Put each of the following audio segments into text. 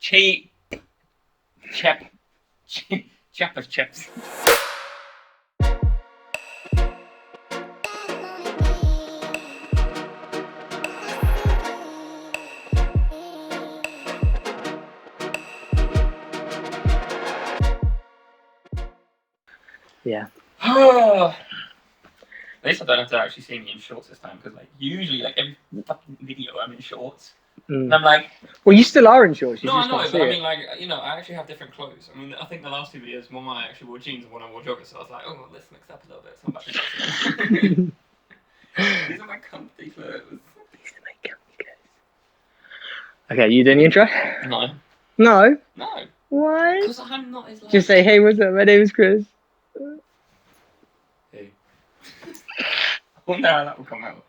Cheap. Chappers chips. Yeah. At least I don't have to actually see me in shorts this time, because like usually like every fucking video I'm in shorts. And I'm like, well, you still are in shorts. You no, I just know, can't but see I it. mean, like, you know, I actually have different clothes. I mean, I think the last 2 videos, one I actually wore jeans and one I wore joggers, so I was like, oh, let's mix up a little bit. So I'm actually these are my comfy clothes. These are my comfy clothes. Okay, you doing the intro? No. No? No. Why? Because I'm not as like... Just say, hey, what's up? My name is Chris. Hey. I wonder how that will come out.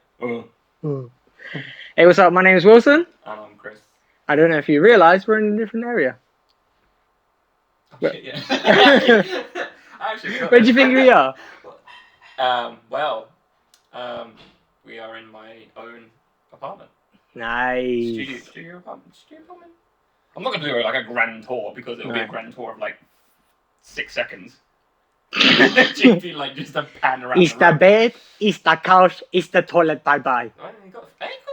Hey, what's up? My name is Wilson. And I'm Chris. I don't know if you realise we're in a different area. Oh, shit, yeah. I actually Where do you think we are? We are in my own apartment. Nice. Studio apartment. I'm not going to do like a grand tour, because it'll be a grand tour of like 6 seconds. It'll be like just a pan around It's the bed, it's the couch, it's the toilet, bye-bye. Oh, you got a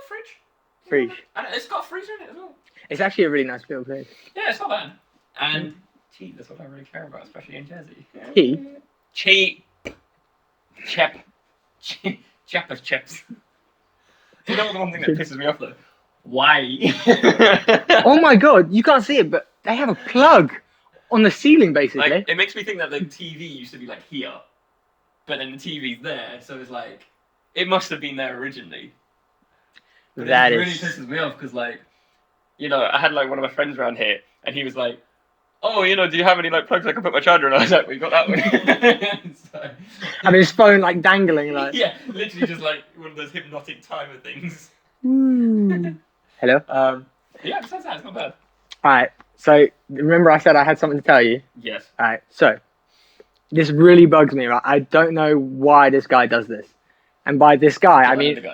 fridge. Fridge. And it's got a freezer in it as well. It's actually a really nice little place. Yeah, it's not bad. And tea, that's what I really care about, especially in Jersey. Tea? Cheap. Chappers chips. Do you know what the one thing that pisses me off though? Why? Oh my god, you can't see it, but they have a plug on the ceiling basically. Like, it makes me think that the TV used to be like here, but then the TV's there, so it's like, it must have been there originally. But it really pisses me off, because like, you know, I had like one of my friends around here, and he was like, oh, you know, do you have any like plugs I can put my charger in? I was like, we got that one. So, and his phone like dangling like. yeah, literally just like one of those hypnotic timer things. Hello? Yeah, besides that, it's not bad. Alright, so remember I said I had something to tell you? Yes. Alright, so this really bugs me, right? I don't know why this guy does this. And by this guy, I mean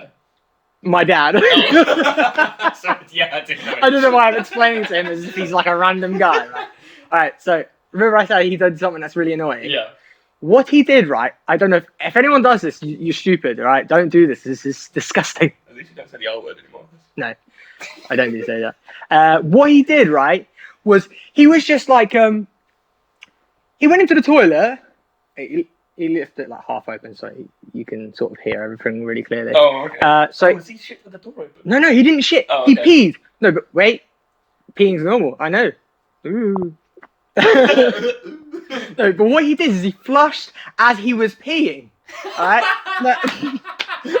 my dad. Oh. Sorry, yeah, I didn't know. I don't know why I'm explaining to him as if he's like a random guy, right? Alright, so remember I said he did something that's really annoying? Yeah. What he did, right? I don't know if anyone does this, you're stupid, right? Don't do this. This is disgusting. At least you don't say the R word anymore. No, I don't need to say that. What he did, right, was he was just like, he went into the toilet. He left it like half open, so you can sort of hear everything really clearly. Oh, okay. Was he shit with the door open? No, he didn't shit. Oh, He okay. peed. No, but wait, peeing's normal. I know. Ooh. No, but what he did is he flushed as he was peeing. Alright?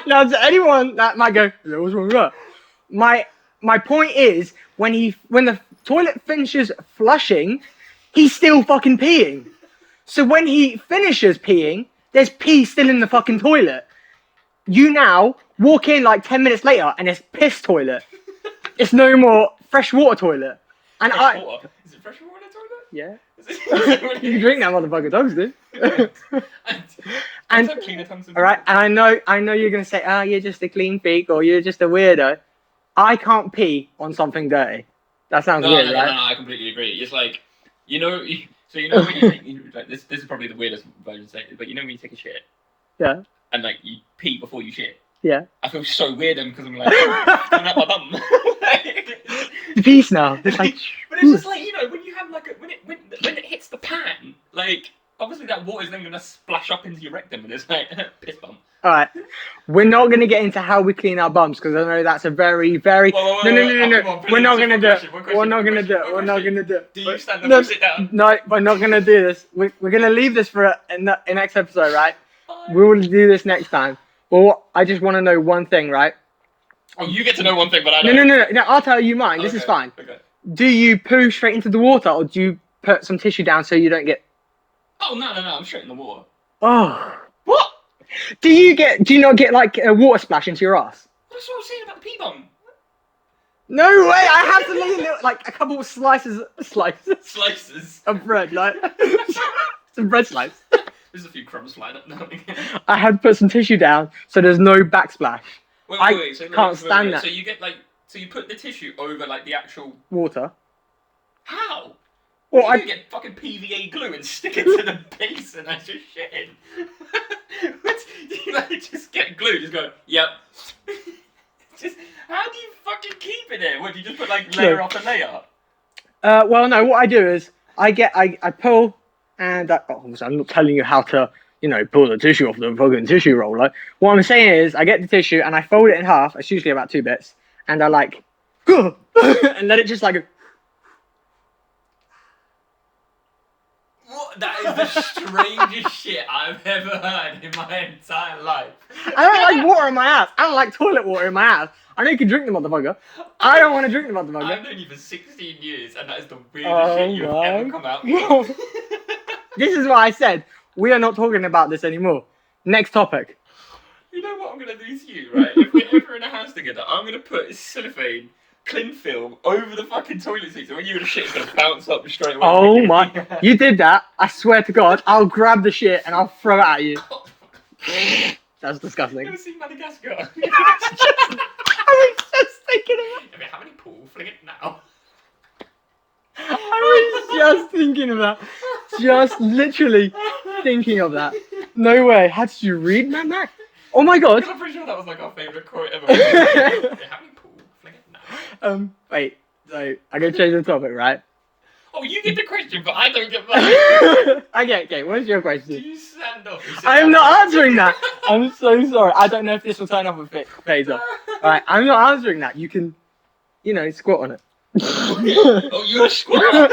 Now, to anyone that might go, what's wrong with that? My point is, when the toilet finishes flushing, he's still fucking peeing. So when he finishes peeing, there's pee still in the fucking toilet. You now walk in like 10 minutes later and it's piss toilet. It's no more fresh water toilet. And Fresh water? Is it fresh water in the toilet? Yeah. You You can drink that motherfucker, dogs do. And alright, and I know you're gonna say, oh, you're just a clean freak or you're just a weirdo. I can't pee on something dirty. That sounds weird, right? No, I completely agree. It's like, you know, so you know when you take, like, this is probably the weirdest version to say it, but you know when you take a shit? Yeah. And like, you pee before you shit? Yeah. I feel so weird then, because I'm like, coming up my bum. The peace now. It's like, but it's just like, you know, when you have like when it hits the pan, like, obviously that water's then gonna splash up into your rectum and it's like piss bum. Alright, we're not going to get into how we clean our bums because I know that's a very, very... No. We're not going to do it. We're not going to do it. We're not going to do it. Do you stand up or sit down? No, we're not going to do this. We're going to leave this for the next episode, right? Fine. We will do this next time. Well, I just want to know one thing, right? Oh, you get to know one thing, but I don't. No, I'll tell you mine. This is fine. Okay. Do you poo straight into the water or do you put some tissue down so you don't get... Oh, no, I'm straight in the water. Oh. What? Do you not get like a water splash into your ass? That's what I was saying about the pee bum. No way! I have to leave like a couple of slices of bread, like some bread slice. There's a few crumbs flying up now. I had to put some tissue down so there's no backsplash. Wait. Can't stand that. So you get like, so you put the tissue over like the actual Water. Well, You get fucking PVA glue and stick it to the basin as you're shitting. Do you like just get glue? Just go, yep. Just how do you fucking keep it there? What do you just put like layer after layer? Well, no. What I do is I pull, and obviously I'm not telling you how to, pull the tissue off the fucking tissue roller. What I'm saying is I get the tissue and I fold it in half. It's usually about 2 bits, and I like, and let it just like. What? That is the strangest shit I've ever heard in my entire life. I don't like water in my ass. I don't like toilet water in my ass. I know you can drink the motherfucker. I don't want to drink the motherfucker. I've known you for 16 years, and that is the weirdest shit you've ever come out with. This is why I said we are not talking about this anymore. Next topic. You know what I'm gonna do to you, right? If we're ever in a house together, I'm gonna put cellophane, cling film over the fucking toilet seat, so when you're in a shit, it's gonna bounce up straight away. Oh my! You did that. I swear to God, I'll grab the shit and I'll throw it at you. That's disgusting. You've never seen Madagascar? I was just thinking of that. How many pool? Fling it now. I was just thinking of that. Just literally thinking of that. No way. How did you read Mac? Oh my God. I'm pretty sure that was like our favourite quote ever. How many pool? Fling it now. Wait. So I'm gonna change the topic, right? Oh, you get the question, but I don't get mine. Okay. What's your question? Do you stand up? I'm not answering that. I'm so sorry. I don't know if this will turn off if it pays off. Alright, I'm not answering that. You can, squat on it. Oh, you're a squat?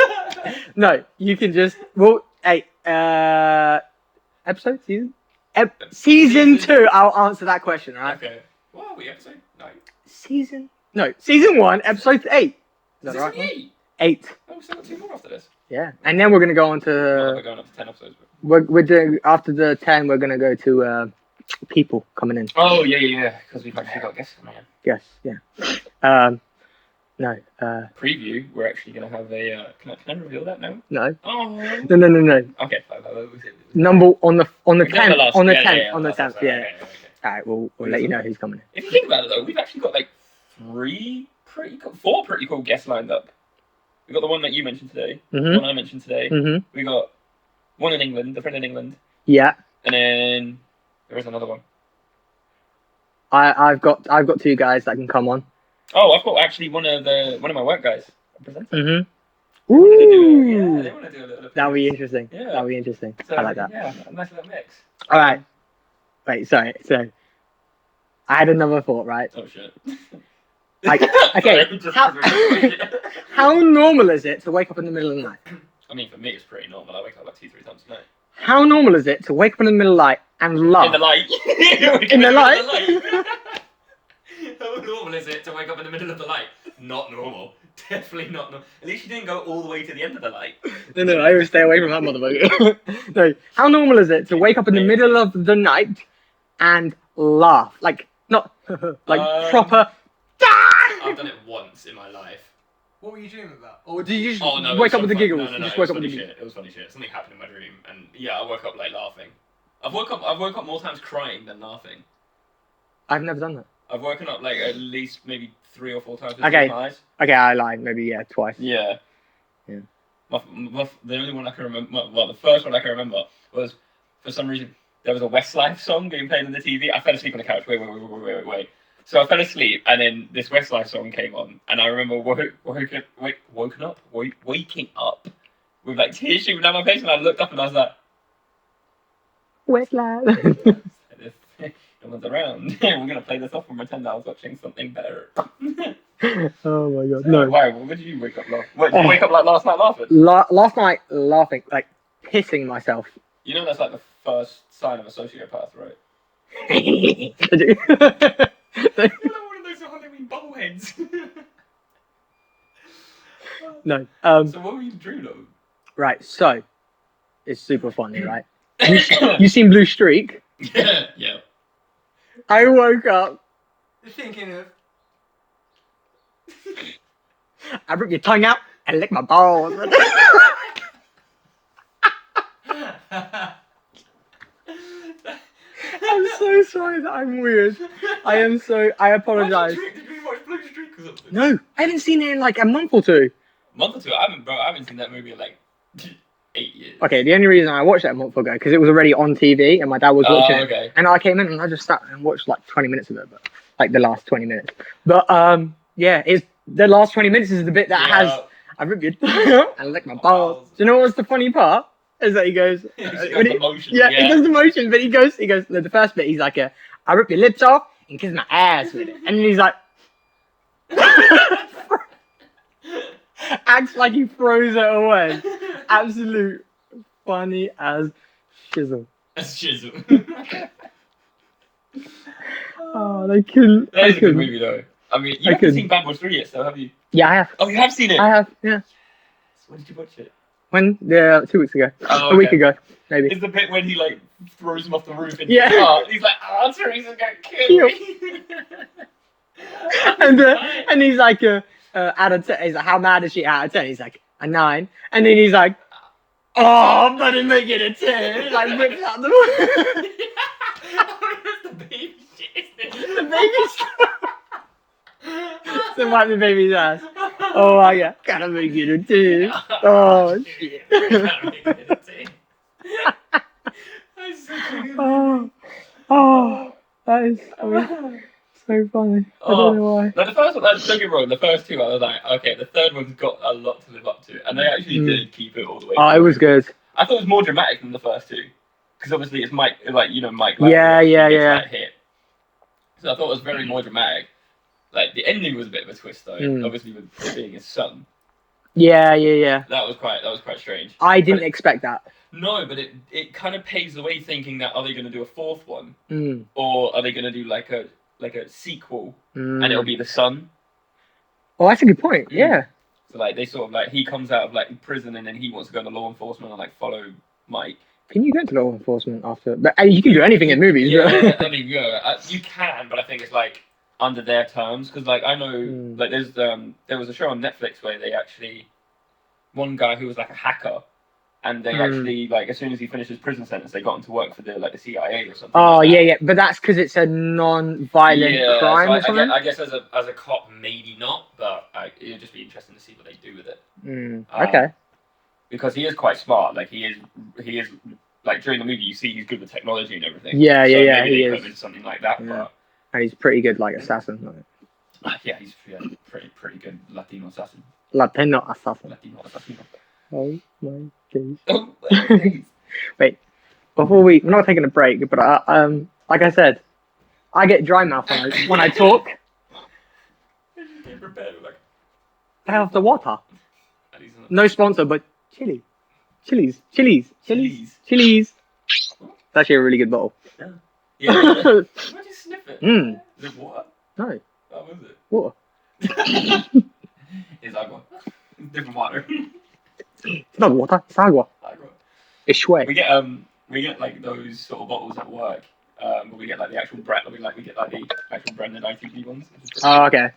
No, you can just. Well, hey, episode season. Season 2. I'll answer that question. Right? Okay. What are we? Episode 9. Season 1, episode 8. Is that right? 8? 8. Oh, we've still got 2 more after this. Yeah, and then we're gonna go on to. We're going up to 10 episodes. We're doing after the 10. We're gonna go to people coming in. Oh yeah. Because we've actually got guests coming in. Yes. Yeah. No. Preview. We're actually gonna have a. Can I reveal that now? No. Oh. No. Okay. Number on the 10th. On the 10th. Yeah, On the 10th. Yeah. Okay. Alright, we'll let you know who's coming in. If you think about it though, we've actually got like 4 pretty cool guests lined up. We got the one that you mentioned today. Mm-hmm. The one I mentioned today. Mm-hmm. We got one in England, a friend in England. Yeah. And then there is another one. I've got 2 guys that can come on. Oh, I've got actually one of my work guys. Mm-hmm. Ooh. Ooh. They want to do a little. That'll be interesting. Yeah. That'll be interesting. So, I like that. Yeah, a nice little mix. All right. Wait. Sorry. So, I had another thought. Right. Oh shit. Okay. How normal is it to wake up in the middle of the night? I mean, for me, it's pretty normal. I wake up like 2-3 times a night. How normal is it to wake up in the middle of the night and laugh? In the light. In the light? How normal is it to wake up in the middle of the light? Not normal. Definitely not normal. At least you didn't go all the way to the end of the light. No, I always stay away from that motherfucker. No, how normal is it to wake up in the middle of the night and laugh? Like, not, proper... I've done it once in my life. What were you dreaming about? Or did you just no, wake up with the giggles? No, You just it wake was up with funny the giggles. shit. It was funny shit. Something happened in my dream, and yeah, I woke up like laughing. I've woke up more times crying than laughing. I've never done that. I've woken up like at least maybe 3 or 4 times with Okay. my eyes. Okay, I lied. Maybe, twice. Yeah. Yeah. The only one I can remember, well, the first one I can remember was, for some reason, there was a Westlife song being played on the TV. I fell asleep on the couch. Wait. So I fell asleep, and then this Westlife song came on, and I remember waking up with like tears streaming down my face, and I looked up and I was like, Westlife. no one's around. We're gonna play this off and pretend I was watching something better. Oh my god, no. Why? What did you wake up laughing? What, did you wake up like last night laughing? Last night, laughing, like pissing myself. You know that's like the first sign of a sociopath, right? I do. You're like one of those Halloween bubbleheads. No. So what were you dreaming of? Right, so it's super funny, right? You seen Blue Streak? Yeah. I woke up thinking of I rip your tongue out and lick my balls. I'm so sorry that I'm weird. I apologise. Did we watch Blue Streak or something? No, I haven't seen it in like a month or two. Month or two? I haven't seen that movie in like 8 years. Okay, the only reason I watched it a month ago because it was already on TV and my dad was watching okay. it, and I came in and I just sat and watched like 20 minutes of it, but like the last 20 minutes. But yeah, it's the last 20 minutes is the bit that has I rip your I lick my balls. Do you know what's the funny part? Is that he goes, he does the motion. he does the motion, but he goes. The first bit, he's like, I rip your lips off and kiss my ass with it, and then he's like. Acts like he throws it away. Absolute funny as shizzle. That's shizzle. Oh, they couldn't. That is a good movie though. I mean, you haven't seen Bad Boys 3 yet, so have you? Yeah, I have. Oh, you have seen it? I have, yeah. When did you watch it? When? Yeah, 2 weeks ago. Oh, A week ago, maybe. It's the bit when he like throws him off the roof and he's like, oh, Teresa's gonna kill me. and he's like, out of 10. He's like, how mad is she out of 10? He's like, a 9. And then he's like, oh, I'm gonna make it a 10. He like rips out the The baby shit. The baby shit. So wipe the baby's ass. Oh my god, gotta make it a 10. Oh shit. Gotta make it a 10. Oh, that is so funny. I don't know why. Now the first one, don't get me wrong, the first two I was like, okay, the third one's got a lot to live up to, and they actually did keep it all the way. Oh, it was good. I thought it was more dramatic than the first two, because obviously it's Mike, like Mike. Yeah. That hit. So I thought it was very more dramatic. Like the ending was a bit of a twist though, obviously with it being his son. Yeah. That was quite strange. I didn't expect that. No, but it kind of paves the way, thinking that are they going to do a fourth one, or are they going to do like a sequel, and it'll be the son. Oh, that's a good point. Yeah. So like they sort of like he comes out of like prison and then he wants to go into law enforcement and like follow Mike. Can you go into law enforcement after? But you can do anything in movies. Yeah, I mean, you can, but I think it's like under their terms, because like I know like there was a show on Netflix where they actually one guy who was like a hacker. And they actually, like, as soon as he finished his prison sentence, they got him to work for the CIA or something. Oh, like yeah. But that's because it's a non-violent crime or something? I guess as a cop, maybe not, but it'd just be interesting to see what they do with it. Okay. Because he is quite smart. Like, he is, like, during the movie, you see he's good with technology and everything. Yeah, so he maybe they is. put him into something like that, but... And he's pretty good, like, assassin. Yeah, he's pretty good Latino assassin. Latino assassin. Oh my days. Wait, we're not taking a break, but like I said, I get dry mouth when I talk. I have the water. No sponsor, but Chili's. It's actually a really good bottle. Yeah. Why did you sniff it? Is it water? No. Oh, was it? Water. It's agua. Different water. It's not water, it's agua. It's shui. We get like those sort of bottles at work. But we get like the actual brand. We get like the actual branded ITP ones. Oh, okay.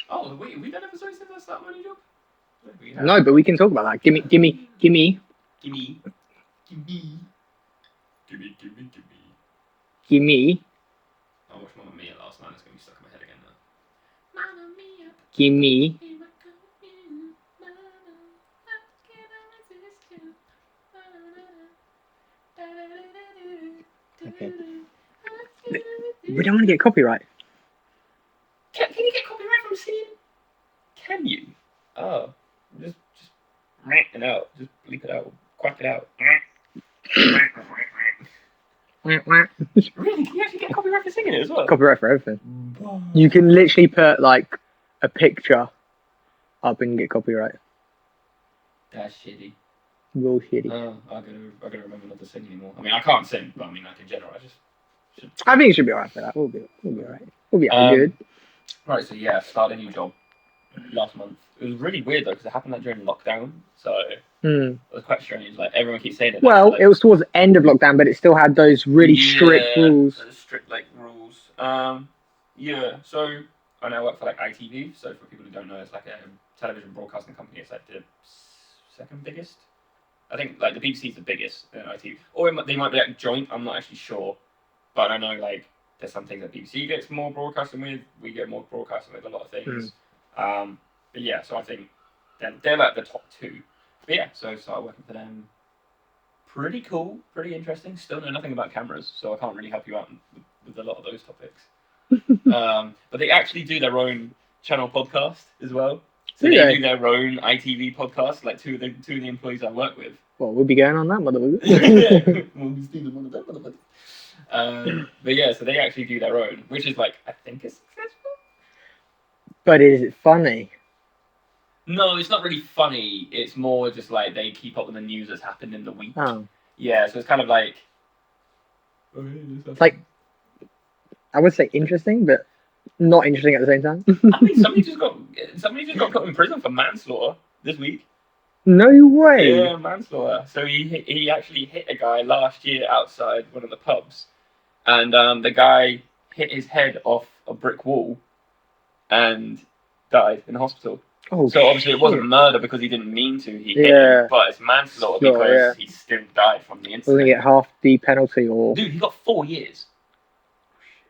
Oh, wait, we don't have a story since I started money job. No, but we can talk about that. Gimme. I watched Mamma Mia last night. It's gonna be stuck in my head again now. Mamma Mia. Gimme. Okay. We don't want to get copyright. Can you get copyright from singing? Can you? Oh, just it out. Just bleep it out. Quack it out. Really? Can you actually get copyright for singing it as well? Copyright for everything. You can literally put like a picture up and get copyright. That's shitty. Real shitty. I gotta remember not to sing anymore. I mean, I can't sing, but I mean, like in general, I just should. I think it should be alright for that. We'll be alright. We'll be good. Right, so yeah, started a new job last month. It was really weird though, because it happened during lockdown, so it was quite strange. Like everyone keeps saying it. Well, it was towards the end of lockdown, but it still had those really strict rules. Strict rules. Yeah. So I now work for like ITV. So for people who don't know, it's like a television broadcasting company. It's like the second biggest. I think like the BBC is the biggest in ITV, or they might be like joint. I'm not actually sure, but I know like there's some things that BBC gets more broadcasting with. We get more broadcasting with a lot of things. But yeah, so I think they're like the top two. But yeah, so I started working for them. Pretty cool, pretty interesting. Still know nothing about cameras, so I can't really help you out with a lot of those topics. But they actually do their own channel podcast as well. So they do their own ITV podcast, like two of the employees I work with. Well, we'll be going on that, motherfucker. Yeah, we'll be stealing one of them, motherfuckers. But yeah, so they actually do their own, which is like, I think it's successful. But is it funny? No, it's not really funny. It's more just like they keep up with the news that's happened in the week. Oh. Yeah, so it's kind of like... It's like, I would say interesting, but not interesting at the same time. I mean, somebody just got put in prison for manslaughter this week. No way. Yeah, manslaughter. So he actually hit a guy last year outside one of the pubs, and the guy hit his head off a brick wall and died in the hospital. Oh, so obviously it wasn't murder because he didn't mean to. He hit him, but it's manslaughter because he still died from the incident. Doesn't he get half the penalty or? Dude, he got 4 years.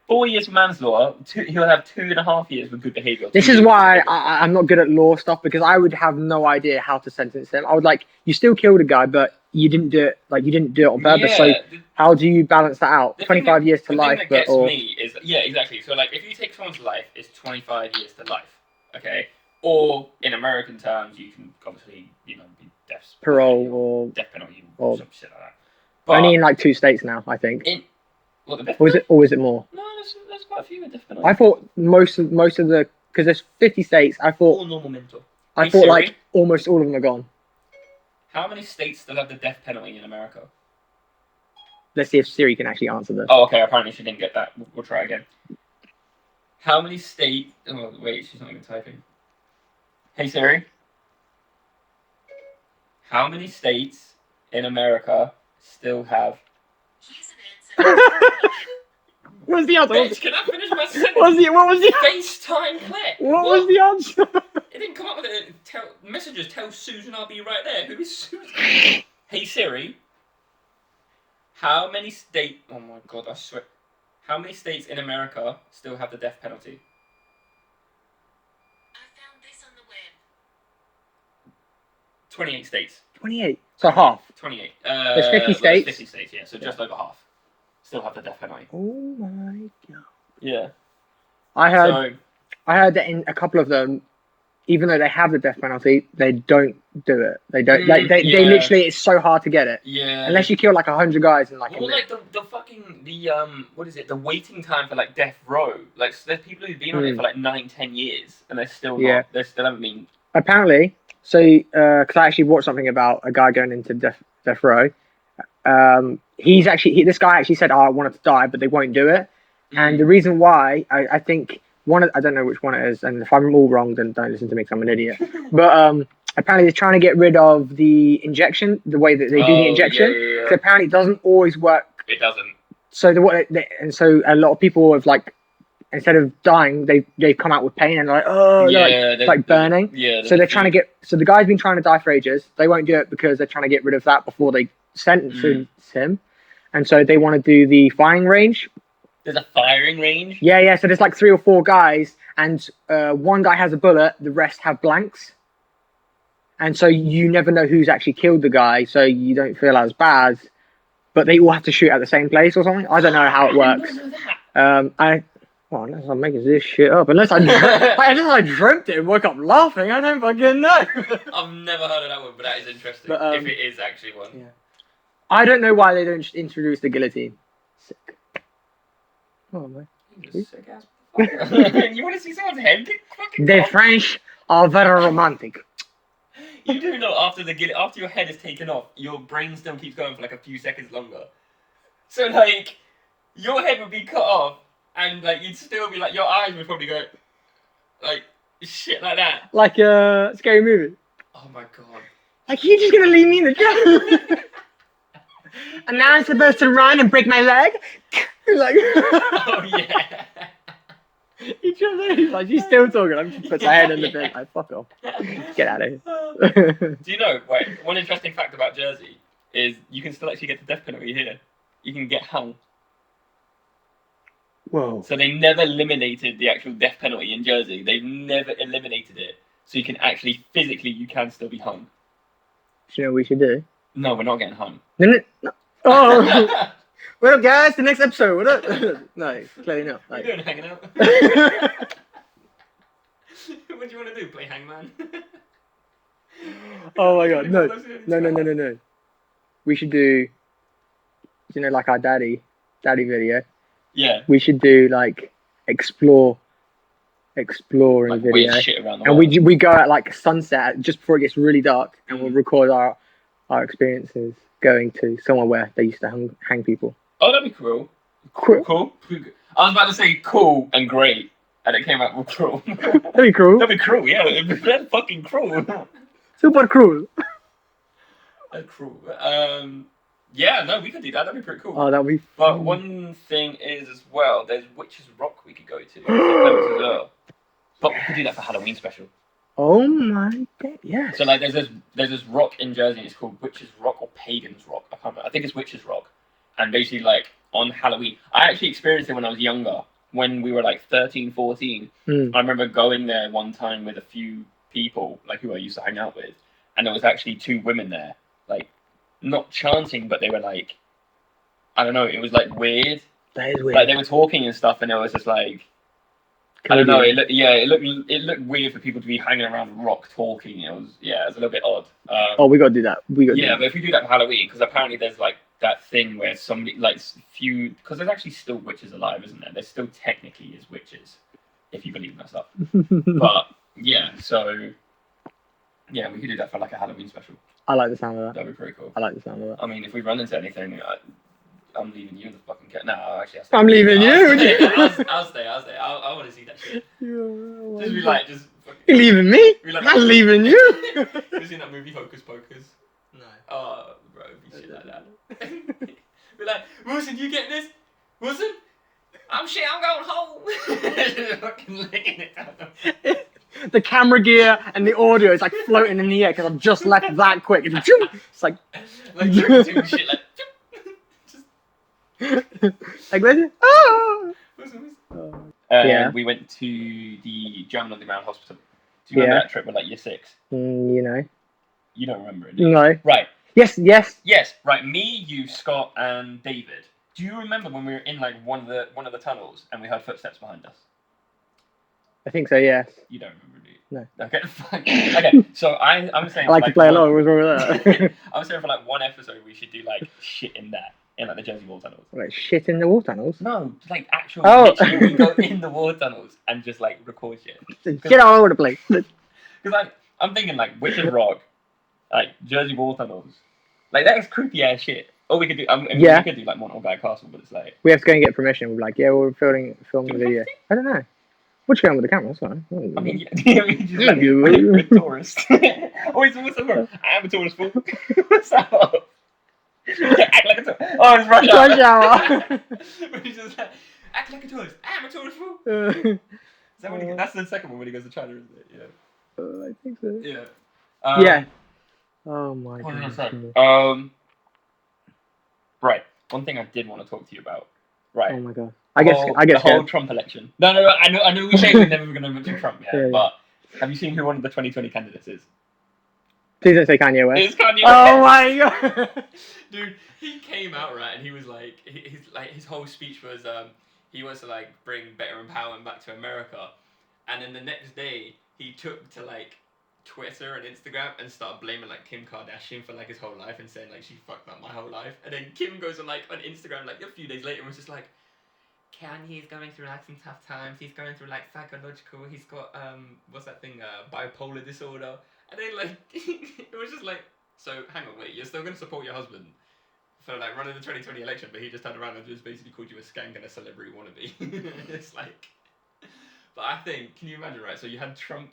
4 years for manslaughter. He'll have 2.5 years for good behaviour. This is why I'm not good at law stuff, because I would have no idea how to sentence him. I would you still killed a guy, but you didn't do it. You didn't do it on purpose. Yeah, so how do you balance that out? 25 years to life, The thing that gets me is exactly. So if you take someone's life, it's 25 years to life. Okay. Or in American terms, you can obviously be death parole or death penalty or some shit like that. But only in 2 states now, I think. What, the death or is it more? No, there's quite a few with death penalty. I thought most of the, because there's 50 states. I thought all normal mental. I thought almost all of them are gone. How many states still have the death penalty in America? Let's see if Siri can actually answer this. Oh, okay. Apparently she didn't get that. We'll try again. How many states? Oh wait, she's not even typing. Hey Siri. How many states in America still have... What was the answer? Bitch, can I finish my sentence? What was the FaceTime clip. What was the answer? It didn't come up with it. Messages, tell Susan I'll be right there. Who is Susan? Hey Siri. How many states... Oh my god, I swear. How many states in America still have the death penalty? 28 states. 28. So half. 28. There's 50 states? 50 states, yeah. So just over half still have the death penalty. Oh my god. Yeah. I heard that in a couple of them, even though they have the death penalty, they don't do it. They don't. They literally, it's so hard to get it. Yeah. Unless you kill 100 guys in a minute. What is it? The waiting time for death row. There's people who've been on it for 9-10 years and they're still not. They still haven't been. Apparently. So, because I actually watched something about a guy going into death row. This guy actually said, I wanted to die, but they won't do it. And the reason why, I think, I don't know which one it is, and if I'm all wrong, then don't listen to me because I'm an idiot. But apparently they're trying to get rid of the injection, the way that they do the injection. Because apparently it doesn't always work. It doesn't. So, so a lot of people have, instead of dying, they've come out with pain and it's burning. So they're trying to get. So the guy's been trying to die for ages. They won't do it because they're trying to get rid of that before they sentence him. And so they want to do the firing range. There's a firing range. Yeah. So there's 3 or 4 guys, and one guy has a bullet. The rest have blanks. And so you never know who's actually killed the guy. So you don't feel as bad. But they all have to shoot at the same place or something. I don't know how it works. Well, unless I'm making this shit up. Unless I dreamt it and woke up laughing. I don't fucking know. I've never heard of that one, but that is interesting. But, if it is actually one. Yeah. I don't know why they don't introduce the guillotine. Sick. Oh, man. Sick ass. You want to see someone's head get fucking The off? French are very romantic. You do know after your head is taken off, your brain still keeps going for a few seconds longer. So your head would be cut off. And you'd still be your eyes would probably go shit like that. Like a scary movie. Oh my god. You're just gonna leave me in the dark. And now I'm supposed to run and break my leg? Oh yeah. She's still talking. I'm just putting my head in the bed. Fuck off. Get out of here. Do you know, one interesting fact about Jersey is you can still actually get the death penalty here. You can get hung. Whoa. So they never eliminated the actual death penalty in Jersey. They've never eliminated it. So you can actually, physically, you can still be hung. you know what we should do? No, we're not getting hung. No. Oh! What up, guys? The next episode. What up? No, clearly not. What are you doing, hanging out? What do you want to do? Play hangman? Oh my god, no. We should do, you know, like our daddy video. Yeah. We should do like exploring Like video. weird shit around the And world. we go at like sunset just before it gets really dark, and we'll record our experiences going to somewhere where they used to hang people. Oh, that'd be cool. Cool. I was about to say cool and great, and it came out with cruel. That'd be cruel. That'd be cruel, yeah. That's fucking cruel. Super cruel. That's cruel. Yeah, no, we could do that. That'd be pretty cool. Oh, that'd be But one thing is as well, there's Witch's Rock we could go to. As well. But we could do that for Halloween special. Oh my god, yes. So like, there's this rock in Jersey. It's called Witch's Rock or Pagan's Rock. I can't remember. I think it's Witch's Rock. And basically, like on Halloween, I actually experienced it when I was younger. When we were like 13, 14, I remember going there one time with a few people like who I used to hang out with, and there was actually 2 women there, like not chanting, but they were like, I don't know, it was like weird. That is weird. Like they were talking and stuff, and it was just like, I don't know. It looked weird for people to be hanging around a rock talking. It was a little bit odd. We gotta do that. But if we do that for Halloween, because apparently there's like that thing where somebody like because there's actually still witches alive, isn't there? There's still technically is witches, if you believe in that stuff. But yeah, so yeah, we could do that for like a Halloween special. I like the sound of that. That'd be pretty cool. I like the sound of that. I mean, if we run into anything, I'm leaving you the fucking cat. No, actually, I'm leaving you. I'll stay. I want to see that shit. Yeah, Just be like, just. You're leaving me? I'm leaving you. You seen that movie Hocus Pocus? No. Oh, bro, be shit like that. Be like, Wilson, you get this? Wilson? I'm going home. Fucking licking it down. The camera gear and the audio is like floating in the air because I've just left that quick. It's like doing shit like. Like this. Oh. Yeah. We went to the German Underground Hospital. Do you remember that trip with like year 6? You know. You don't remember it, do you? No. Right. Yes. Right. Me, you, Scott, and David. Do you remember when we were in like one of the tunnels and we heard footsteps behind us? I think so. Yes. You don't remember, do you? No. Okay. Fine. Okay. So I'm saying. I like to play along. What's wrong with that? I was saying for like one episode we should do like shit in there. In like the Jersey wall tunnels. Like shit in the wall tunnels? No, like actual. Literally, we go in the wall tunnels and just like record shit. Get all over the place. Because like I'm thinking like Witch's Rock, like Jersey wall tunnels, like that is creepy ass shit. Or we could do. We could do like Montauk Guy Castle, but it's like we have to go and get permission. We're like, we're filming a video. I don't know. We'll just go on with the camera. That's fine. I mean, just like we're tourists. What's up? I am a tourist. Fool. What's up? Act like a tourist. Oh, it's rush hour. He's just like, act like a tourist. I'm a tourist. Fool. Is that when that's the second one when he goes to China, isn't it? Yeah. I think so. Yeah. Yeah. Oh my god. Right. One thing I did want to talk to you about. Right. Oh my god. I guess the whole Trump election. No. I know. We say we're never going to mention Trump yet, but have you seen who one of the 2020 candidates is? Please don't say Kanye West. It's Kanye West. Oh my god. Dude, he came out right, and he was like, his whole speech was he wants to like bring better empowerment back to America, and then the next day he took to like Twitter and Instagram and started blaming like Kim Kardashian for like his whole life and saying like she fucked up my whole life, and then Kim goes on like on Instagram like a few days later and was just like, Kanye's going through like some tough times. He's going through like psychological. He's got what's that thing? Bipolar disorder. And then like it was just like, so hang on, wait, you're still gonna support your husband for like running the 2020 election, but he just turned around and just basically called you a skank and a celebrity wannabe. It's like, but I think, can you imagine, right? So you had Trump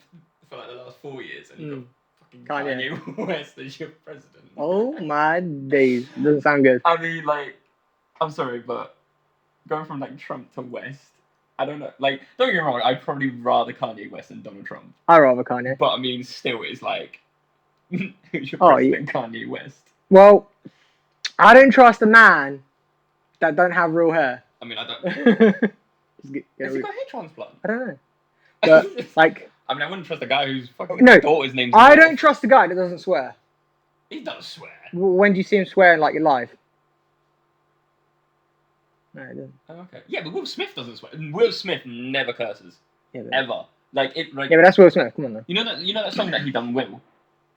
for like the last 4 years, and you got fucking Kanye West as your president. Oh my days, doesn't sound good. I mean, like, I'm sorry, but going from like Trump to West, I don't know. Like, don't get me wrong, I'd probably rather Kanye West than Donald Trump. I'd rather Kanye. But I mean, still, it's like, who's your president, Kanye West? Well, I don't trust a man that don't have real hair. I mean, I don't. Has he got hair transplant? I don't know. But, like, I mean, I wouldn't trust a guy whose fucking daughter's name's. I don't trust a guy that doesn't swear. He does swear. When do you see him swear in like your life? No, he doesn't. Oh, okay. Yeah, but Will Smith doesn't swear. Will Smith never curses. Yeah, but... Ever. Like Yeah, but that's Will Smith. Come on, though. You know that song that he done, Will.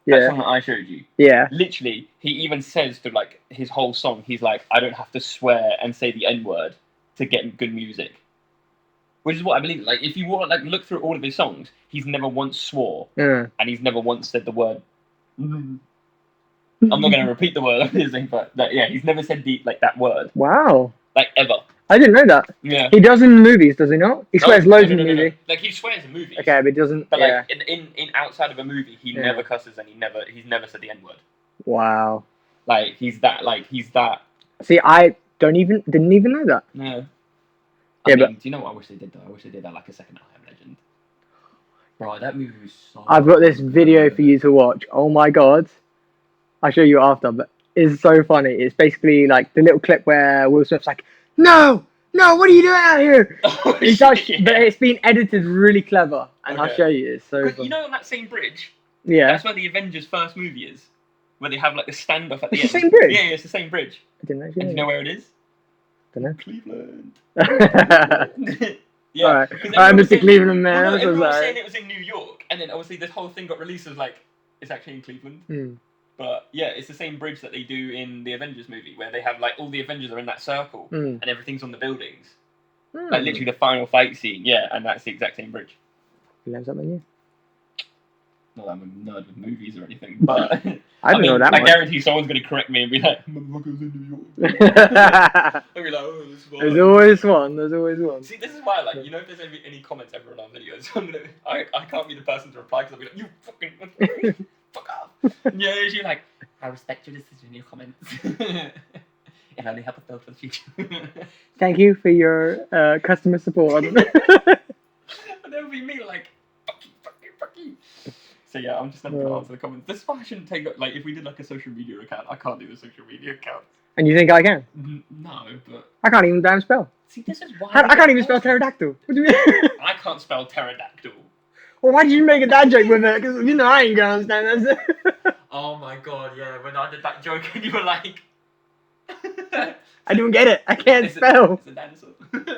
Yeah. That song that I showed you. Yeah. Literally, he even says to like his whole song, he's like, I don't have to swear and say the N-word to get good music. Which is what I believe. Like, if you want, like, look through all of his songs, he's never once swore, and he's never once said the word. I'm not going to repeat the word, obviously, but yeah, he's never said that word. Wow. Like, ever. I didn't know that. Yeah. He does in the movies, does he not? He swears loads in the movie. Like, he swears in movies. Okay, but he doesn't. But yeah. like in outside of a movie, he never cusses and he's never said the N-word. Wow. Like he's that. See, I didn't even know that. No. Yeah, but but do you know what I wish they did though? I wish they did that like a second I Am Legend. Bro, that movie was so. I've got this video for you to watch. Oh my god. I'll show you after, but it's so funny. It's basically like the little clip where Will Smith's like, No, what are you doing out here? Oh, but it's been edited really clever, and I'll show you. It's so funny. You know on that same bridge? Yeah. That's where the Avengers first movie is. Where they have like the standoff at the end. It's the same bridge? Yeah, it's the same bridge. I didn't actually And do you know where it is? Don't know. Cleveland. Yeah. Alright, Mr. Cleveland, man. Well, no, everyone was saying it was in New York, and then obviously this whole thing got released as like, it's actually in Cleveland. But yeah, it's the same bridge that they do in the Avengers movie, where they have like all the Avengers are in that circle, and everything's on the buildings. Like literally the final fight scene, yeah, and that's the exact same bridge. You learn something new. Not that I'm a nerd with movies or anything, but I don't know that I much. guarantee someone's going to correct me and be like, "Motherfucker's in New York." I'll be like, "Oh, this one." There's always one. See, this is why, like, you know, if there's any comments ever on our videos, I can't be the person to reply because I'll be like, "You fucking fuck off." Yeah, she's like, "I respect your decision, your comments." It only help us build for the future. Thank you for your customer support. But that would be me, like, fuck you. So yeah, I'm just never going to answer the comments. This is why I shouldn't take, like, if we did like a social media account, I can't do the social media account. And you think I can? No, but... I can't even damn spell. See, this is why... I can't even spell pterodactyl. What do you mean? I can't spell pterodactyl. Well, why did you make a dad joke with it? Because, you know, I ain't going to understand this. Oh my god, yeah, when I did that joke and you were like... I don't get it. I can't spell. It's a dinosaur. Okay.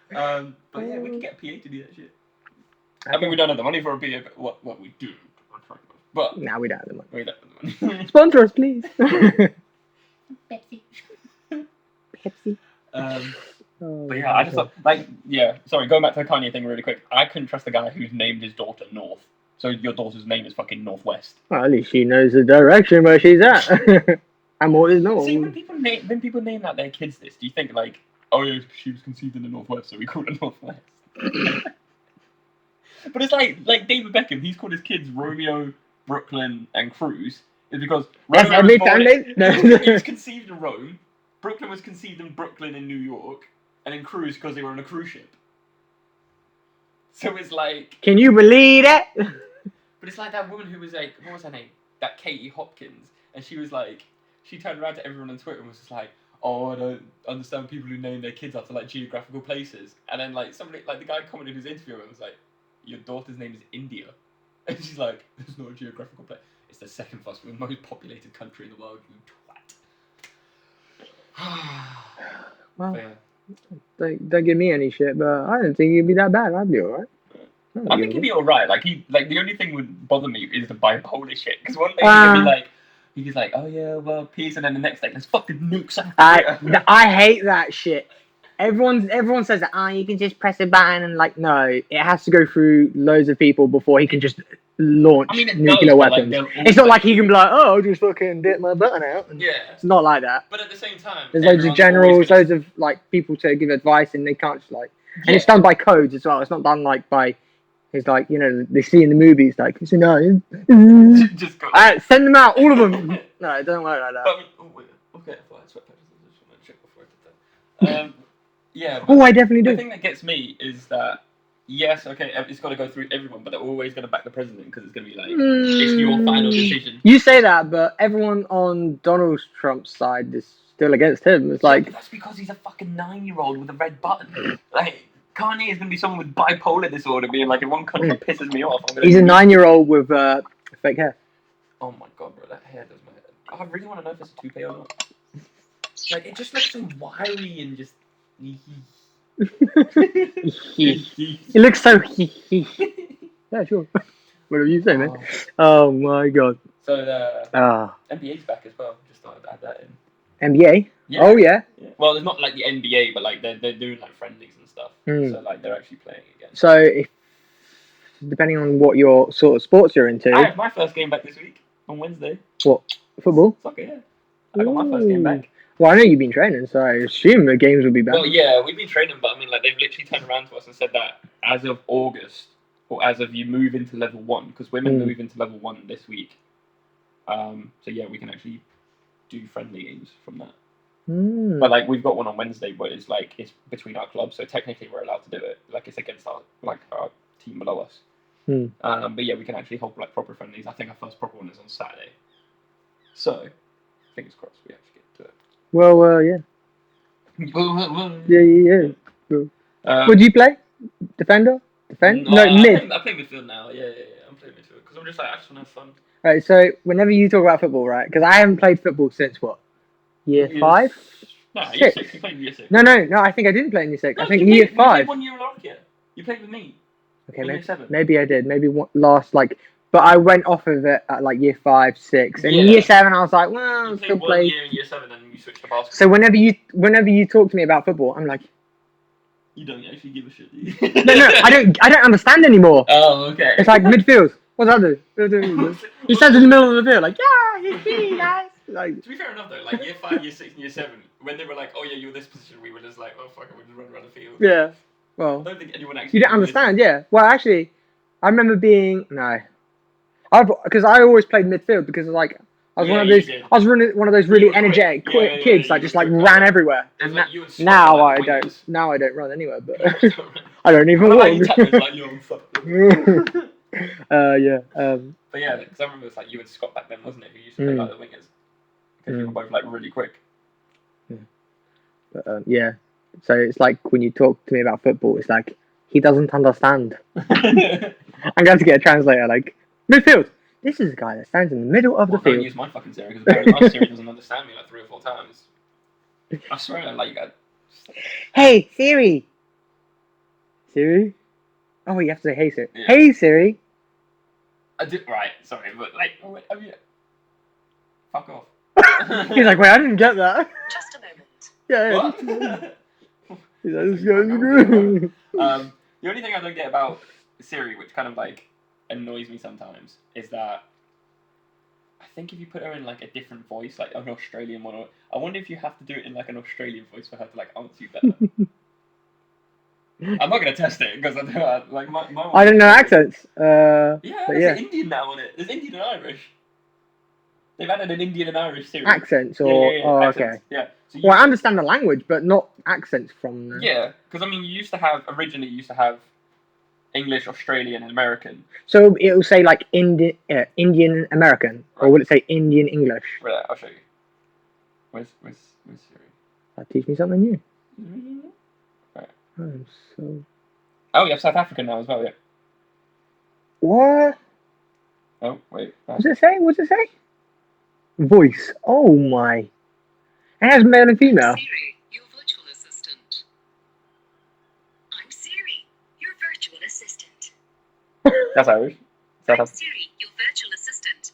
But yeah, we can get a PA to do that shit. I mean, we don't have the money for a PA, but what we do. But nah, we don't have the money. We don't have the money. Sponsor us, please. Pepsi. Pepsi. But yeah, I just thought, like, yeah, sorry, going back to the Kanye thing really quick. I couldn't trust the guy who's named his daughter North. So your daughter's name is fucking Northwest. Well, at least she knows the direction where she's at. I'm always north. See, when people name out their kids this, do you think like, oh yeah, she was conceived in the Northwest, so we call her Northwest? But it's like David Beckham, he's called his kids Romeo, Brooklyn, and Cruz. It's because Romeo was conceived in Rome, Brooklyn was conceived in Brooklyn in New York, and then Cruz because they were on a cruise ship. So it's like... Can you believe that? But it's like that woman who was like, what was her name? That Katie Hopkins. And she was like, she turned around to everyone on Twitter and was just like, oh, I don't understand people who name their kids after like geographical places. And then like somebody, like the guy commented who's interviewing and was like, your daughter's name is India. And she's like, it's not a geographical place. It's the second most populated country in the world, you twat. Well, yeah. Don't give me any shit, but I didn't think it'd be that bad. I'd be alright. I think he'd be alright. Like the only thing would bother me is the bipolar shit. Because one day he'd be like, he's like, oh yeah, well, peace, and then the next day, let's fucking nuke South Korea. I hate that shit. Everyone says that, you can just press a button and like, no, it has to go through loads of people before he can just launch nuclear weapons. Like, it's not like he can be like, oh, I'll just fucking dip my button out. Yeah. It's not like that. But at the same time, there's loads of generals, loads of like people to give advice, and they can't just like, and it's done by codes as well. It's not done like by, it's like, you know, they see in the movies like, so no, just go. Send them out, all of them. No, it doesn't work like that. Okay, well, I just want to check before I did that. Yeah. Oh, I definitely do. The thing that gets me is that, yes, okay, it's got to go through everyone, but they're always going to back the president because it's going to be like, it's your final decision. You say that, but everyone on Donald Trump's side is still against him. It's like... That's because he's a fucking 9-year-old with a red button. Like, Kanye is going to be someone with bipolar disorder being like, if one country pisses me off, I'm going to... He's a 9-year-old with fake hair. Oh my god, bro, that hair does my head. I really want to know if it's a toupee or not. Like, it just looks so wiry and just. It looks so Yeah, sure. Whatever you say, man. Oh my god. So the NBA's back as well. Just thought I'd add that in. NBA? Yeah. Oh yeah. Well, it's not like the NBA, but like they're doing like friendlies and stuff. So like they're actually playing again. So if depending on what your sort of sports you're into. I have my first game back this week on Wednesday. What? Football? Soccer, yeah. I got my first game back. Well, I know you've been training, so I assume the games will be back. Well, yeah, we've been training, but I mean, like, they've literally turned around to us and said that as of August, or as of you move into level 1, because women move into level 1 this week. So yeah, we can actually do friendly games from that. But like, we've got one on Wednesday, but it's like it's between our clubs, so technically we're allowed to do it. Like, it's against our team below us. But yeah, we can actually hold like proper friendlies. I think our first proper one is on Saturday. So fingers crossed we actually get to it. Well, yeah. Yeah. What do you play? Defender? Defend? No, mid. I play midfield now. Yeah. I'm playing midfield because I'm just like, I just want to have fun. Right, so whenever you talk about football, right? Because I haven't played football since what? Year 5? No, year 6. You played in year 6. No, I think I didn't play in year 6. No, I think year 5. You played 1 year in Lancia. You played with me. Okay, maybe, maybe I did. Maybe last, but I went off of it at like year 5, 6. And year 7, I was like, well, I'll still play. 1 year in year 7 and you switched to basketball. So whenever you talk to me about football, I'm like, you don't actually give a shit, do you? No, I don't understand anymore. Oh, okay. It's like midfield. What's that do? He stands in the middle of the field, like, yeah, he's really nice. Like, to be fair enough though, like year 5, year 6, and year 7, when they were like, oh yeah, you're this position, we were just like, oh fuck it, we'll just run around the field. Yeah. Well, I don't think anyone actually. You don't understand, yeah. Well, actually, I remember being because I always played midfield because like I was one of those really energetic kids that just like ran everywhere. And now I don't. Now I don't run anywhere, but I don't even walk. Yeah. But yeah, because I remember it's like you and Scott back then, wasn't it? Who used to play like the wingers because you were both like really quick. Yeah. But yeah. So it's like when you talk to me about football, it's like he doesn't understand. I'm going to get a translator. Like midfield. This is a guy that stands in the middle of the field. Don't use my fucking Siri because apparently my Siri doesn't understand me like 3 or 4 times. I swear, like you got. Hey Siri. Siri. Oh, you have to say hey Siri. Yeah. Hey Siri. I did right. Sorry, but like, have you? Fuck off. He's like, wait, I didn't get that. Just a moment. Yeah. What? He's like, this guy's good. The only thing I don't get about Siri, which kind of like annoys me sometimes, is that I think if you put her in like a different voice, like an Australian one, I wonder if you have to do it in like an Australian voice for her to like answer you better. I'm not gonna test it because I don't like my I don't know accents. There's an Indian now on it. There's Indian and Irish. They've added an Indian and Irish Siri. Accents or accents. Okay. Yeah. So Well, I understand the language, but not accents from them. Yeah, because I mean, you used to have English, Australian, and American. So it will say like Indian American, or will it say Indian English? Right, I'll show you. Where's Siri? Teach me something new. Right. Oh, you have South African now as well, yeah. What? Oh, wait. What's it say? Voice. Oh my. It has male and female. Siri, your virtual assistant. I'm Siri, your virtual assistant. That's Irish. I'm Siri, your virtual assistant.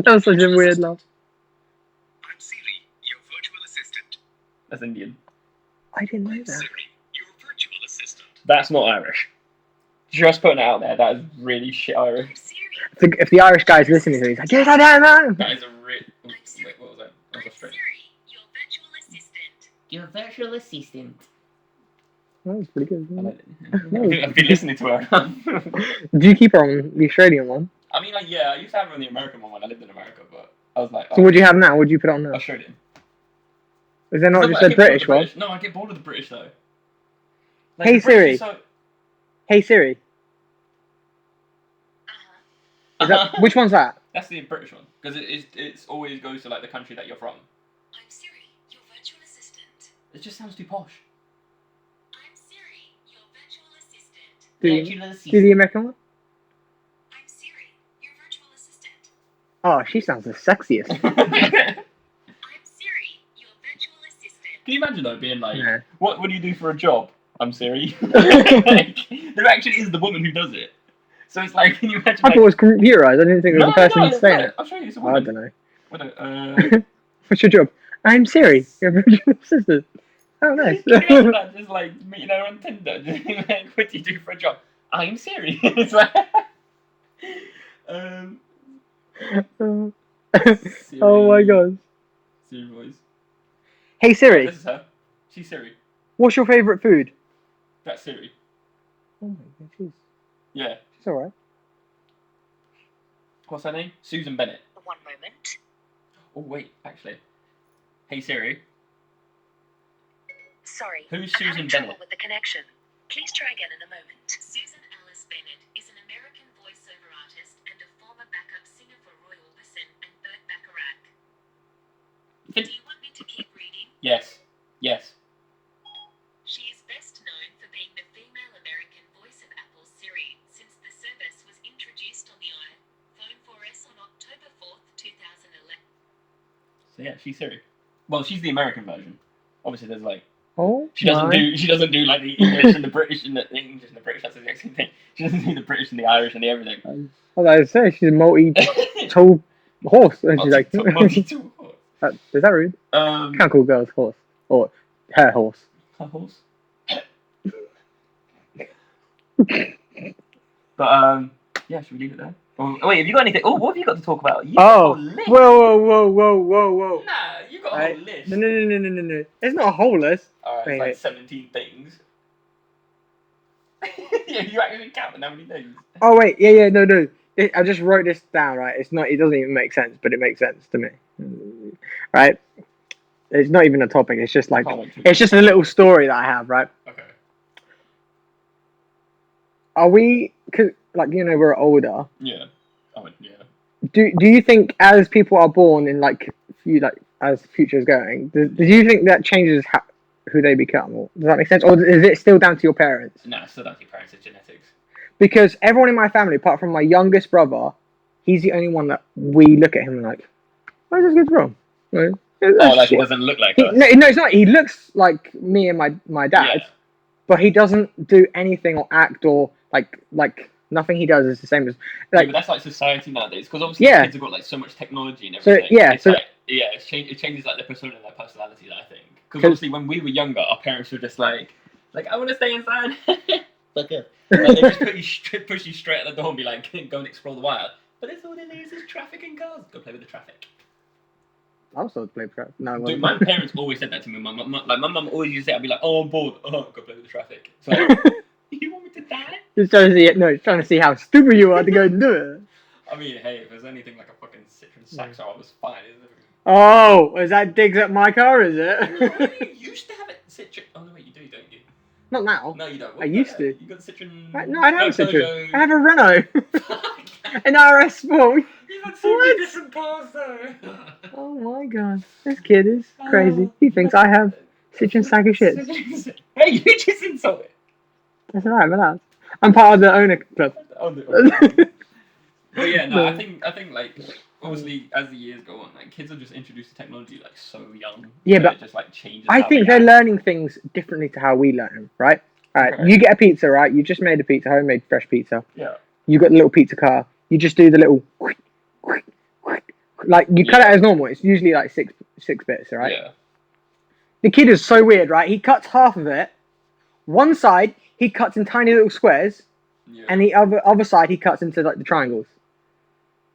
That was such a weird laugh. I'm Siri, your virtual assistant. That's Indian. I didn't know that. Siri, your virtual assistant. That's not Irish. Just putting it out there, that is really shit Irish. I'm Siri. If the Irish guy is listening to me, he's like, yes, I don't know. That is a real... Wait, what was that? That was I'm Australian. Siri, your virtual assistant. Your virtual assistant. That was pretty good. I like it. I've been listening to her. Do you keep her on the Australian one? I mean, like, yeah, I used to have her on the American one when I lived in America, but I was like... So what do you have now? What do you put on now? Australian. Is there not just a British one? No, I get bored of the British, though. Like, Hey Siri. Hey Siri. Which one's that? That's the British one, because it's always goes to, like, the country that you're from. I'm Siri, your virtual assistant. It just sounds too posh. I'm Siri, your virtual assistant. Do the American one? I'm Siri, your virtual Oh, she sounds the sexiest. I'm Siri, your virtual assistant. Can you imagine though being like, Yeah. what do you do for a job? I'm Siri. Like, there actually is the woman who does it. So it's like, can you imagine? I thought it was computerized. I didn't think it was a person it's saying not. it. I'll show you. It's a I woman. don't know. What What's your job? I'm Siri, your virtual assistant. Oh, nice. Can you imagine that? Just like meeting her on Tinder. Just like, what do you do for a job? I'm Siri. It's like, Siri, Oh my god. Siri voice. Hey Siri, This is her. She's Siri. what's your favourite food? That's Siri. Oh my god, Yeah. she's alright. What's her name? Susan Bennett. One moment. Oh wait, actually. Hey Siri. Sorry. Who's I'm Susan having trouble Bennett? with the connection. Please try again in a moment. Susan Alice Bennett is an American voiceover artist and a former backup singer for Roy Orbison and Burt Bacharach. Do you want me to keep reading? Yes. Yes. She is best known for being the female American voice of Apple's Siri since the service was introduced on the iPhone 4S on October 4th, 2011. So yeah, she's Siri. Well, she's the American version. Obviously, there's like Oh, she doesn't do like the English and the British and the English and the British. That's the exact same thing. She doesn't do the British and the Irish and the everything. Well, I say she's a multi-tool horse, and she's like, Multi-tool horse. is that rude? Can't call girls horse or her horse. Her horse. But yeah, should we leave it there? Oh, wait, have you got anything? Oh, what have you got to talk about? You got a whole list. Whoa. Nah, you got a whole list. No. It's not a whole list. Alright, Wait, it's like 17 things. Yeah, you actually counting how many things? Oh wait, yeah, no. I just wrote this down, right? It's not. It doesn't even make sense, but it makes sense to me, right? It's not even a topic. It's just like it's just a little story that I have, right? Okay. Are we? Cause like we're older. Yeah. Oh yeah. Do you think as people are born in like as the future is going, do you think that changes who they become? Or, does that make sense? Or is it still down to your parents? No, it's still down to your parents. It's genetics. Because everyone in my family, apart from my youngest brother, he's the only one that we look at him and like, why is this kid wrong? Like he doesn't look like us. No, it's not. He looks like me and my dad, but he doesn't do anything or act or like nothing he does is the same as But that's like society nowadays, because obviously kids have got like so much technology and everything. It changes like their persona and their personalities, I think. Because obviously when we were younger, our parents were just like I want to stay inside. Like they just push you straight at the door and be like, go and explore the wild. But that's all there is traffic and cars. Go play with the traffic. I was supposed to play traffic. No, dude, my parents always said that to me. My mum always used to say, I'd be like, oh, I'm bored. Oh, go play with the traffic. So, you want me to die? Just trying to see it. No, it's trying to see how stupid you are to go and do it. I mean, hey, if there's anything like a fucking Citroen Saxo, I was fine, isn't it? Oh, is that digs at my car, is it? No, you used to have it Citroen. Oh, no, wait, you do, don't you? Not now. No, you don't. I used to. You got a Citroen. No, I don't have a Citroen. Peugeot. I have a Renault. An RS Sport. You got so many different cars, though. Oh my god. This kid is crazy. He thinks I have Citroen sack of shit. Hey, you just insulted. That's alright, man. I'm part of the owner club. But yeah, no, I think like obviously as the years go on, like kids are just introduced to technology like so young. Yeah, but it just like changes. I think they're learning things differently to how we learn them, right? Alright, Okay. you get a pizza, right? You just made a pizza, homemade fresh pizza. Yeah. You got the little pizza car. You just do the little like you cut it as normal. It's usually like six bits, right? Yeah. The kid is so weird, right? He cuts half of it. One side he cuts in tiny little squares, and the other side he cuts into like the triangles.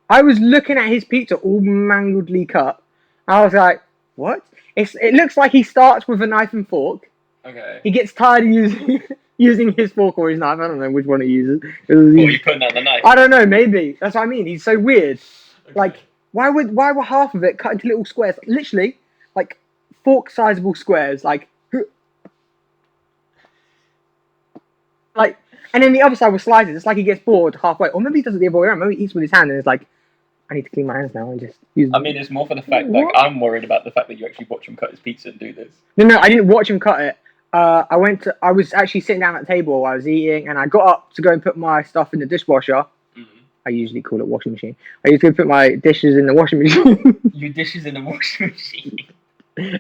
I was looking at his pizza all mangledly cut. I was like, what? It looks like he starts with a knife and fork. Okay. He gets tired of using his fork or his knife. I don't know which one he uses. Or you putting out the knife. I don't know. Maybe that's what I mean. He's so weird. Okay. Like, why were half of it cut into little squares? Literally, like fork-sizable squares. Like, and then the other side was slices. It's like he gets bored halfway, or maybe he does it the other way around. Maybe he eats with his hand and it's like, I need to clean my hands now and just use. I mean, it's more for the fact like I'm worried about the fact that you actually watch him cut his pizza and do this. No, I didn't watch him cut it. I was actually sitting down at the table while I was eating, and I got up to go and put my stuff in the dishwasher, I usually call it washing machine. I used to put my dishes in the washing machine. Your dishes in the washing machine.